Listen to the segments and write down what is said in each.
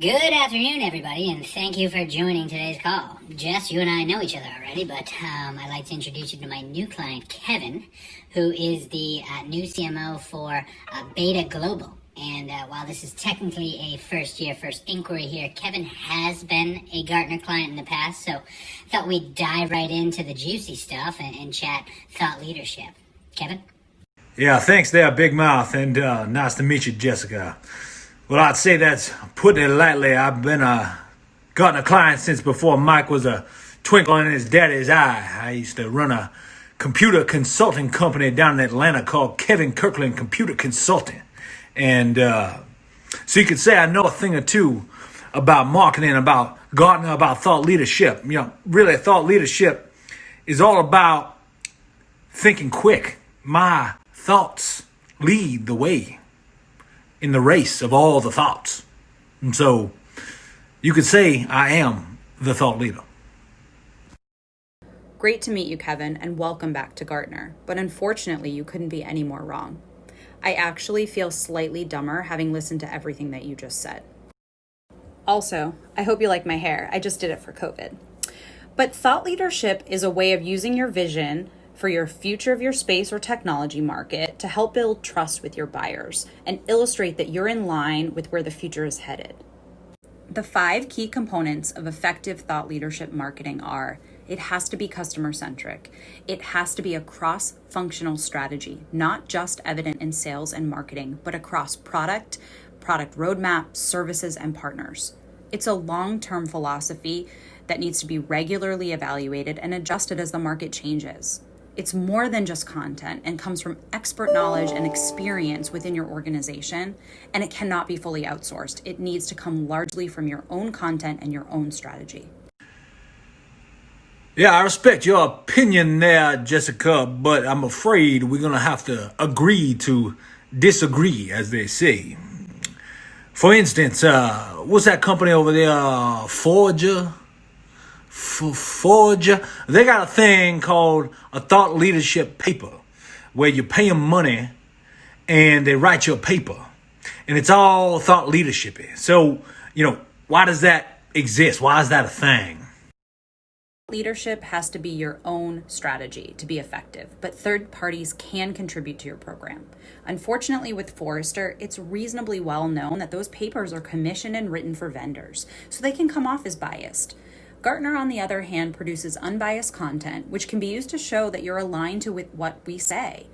Good afternoon, everybody, and thank you for joining today's call. Jess, you and I know each other already, but I'd like to introduce you to my new client, Kevin, who is the new CMO for Beta Global. And while this is technically a first inquiry here, Kevin has been a Gartner client in the past, so thought we'd dive right into the juicy stuff and chat thought leadership. Kevin? Yeah, thanks there, Big Mouth, and nice to meet you, Jessica. Well, I'd say that's putting it lightly. I've been a Gartner client since before Mike was a twinkle in his daddy's eye. I used to run a computer consulting company down in Atlanta called Kevin Kirkland Computer Consulting. And so you could say I know a thing or two about marketing, about Gartner, about thought leadership. You know, really, thought leadership is all about thinking quick. My thoughts lead the way in the race of all the thoughts. And so you could say I am the thought leader. Great to meet you, Kevin, and welcome back to Gartner. But unfortunately, you couldn't be any more wrong. I actually feel slightly dumber having listened to everything that you just said. Also, I hope you like my hair. I just did it for COVID. But thought leadership is a way of using your vision for your future of your space or technology market to help build trust with your buyers and illustrate that you're in line with where the future is headed. The 5 key components of effective thought leadership marketing are: it has to be customer-centric. It has to be a cross-functional strategy, not just evident in sales and marketing, but across product roadmap, services, and partners. It's a long-term philosophy that needs to be regularly evaluated and adjusted as the market changes. It's more than just content and comes from expert knowledge and experience within your organization, and it cannot be fully outsourced. It needs to come largely from your own content and your own strategy. Yeah, I respect your opinion there, Jessica, but I'm afraid we're going to have to agree to disagree, as they say. For instance, what's that company over there, Forger? Forger, they got a thing called a thought leadership paper where you pay them money and they write you a paper and it's all thought leadership. So, why does that exist? Why is that a thing? Leadership has to be your own strategy to be effective, but third parties can contribute to your program. Unfortunately, with Forrester, it's reasonably well known that those papers are commissioned and written for vendors, so they can come off as biased. Gartner, on the other hand, produces unbiased content, which can be used to show that you're aligned to what we say.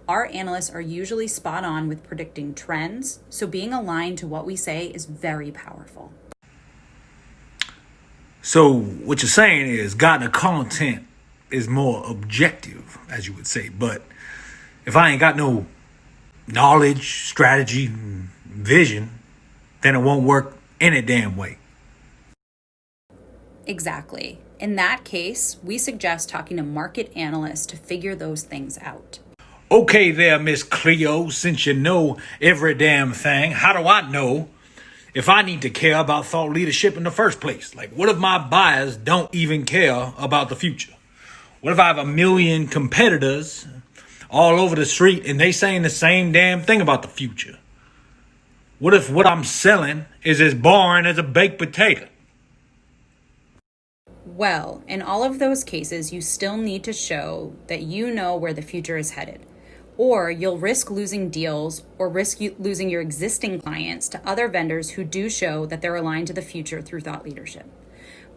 Our analysts are usually spot on with predicting trends, so being aligned to what we say is very powerful. So what you're saying is Gartner content is more objective, as you would say. But if I ain't got no knowledge, strategy, vision, then it won't work any damn way. Exactly. In that case, we suggest talking to market analysts to figure those things out. Okay there, Miss Cleo, since you know every damn thing, how do I know if I need to care about thought leadership in the first place? Like, what if my buyers don't even care about the future? What if I have a million competitors all over the street and they saying the same damn thing about the future? What if what I'm selling is as boring as a baked potato? Well, in all of those cases, you still need to show that you know where the future is headed, or you'll risk losing deals or risk losing your existing clients to other vendors who do show that they're aligned to the future through thought leadership.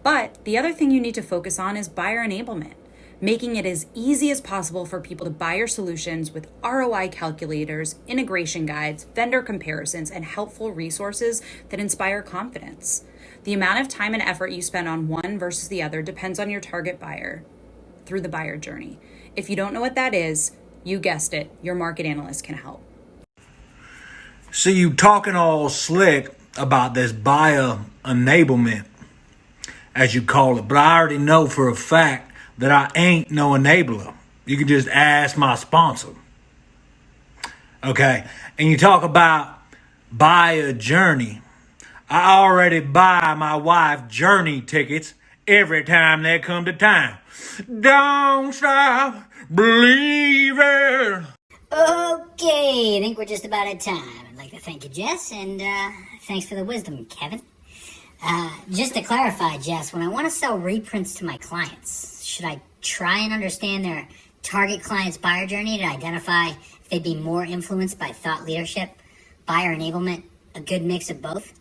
But the other thing you need to focus on is buyer enablement, making it as easy as possible for people to buy your solutions with ROI calculators, integration guides, vendor comparisons, and helpful resources that inspire confidence. The amount of time and effort you spend on one versus the other depends on your target buyer through the buyer journey. If you don't know what that is, you guessed it, your market analyst can help. See, you talking all slick about this buyer enablement, as you call it, but I already know for a fact that I ain't no enabler. You can just ask my sponsor. Okay, and you talk about buyer journey. I already buy my wife journey tickets every time they come to town. Don't stop believing. Okay, I think we're just about at time. I'd like to thank you, Jess, and thanks for the wisdom, Kevin. Just to clarify, Jess, when I want to sell reprints to my clients, should I try and understand their target client's buyer journey to identify if they'd be more influenced by thought leadership, buyer enablement, a good mix of both,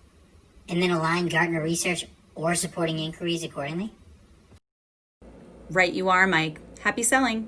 and then align Gartner research or supporting inquiries accordingly? Right you are, Mike. Happy selling.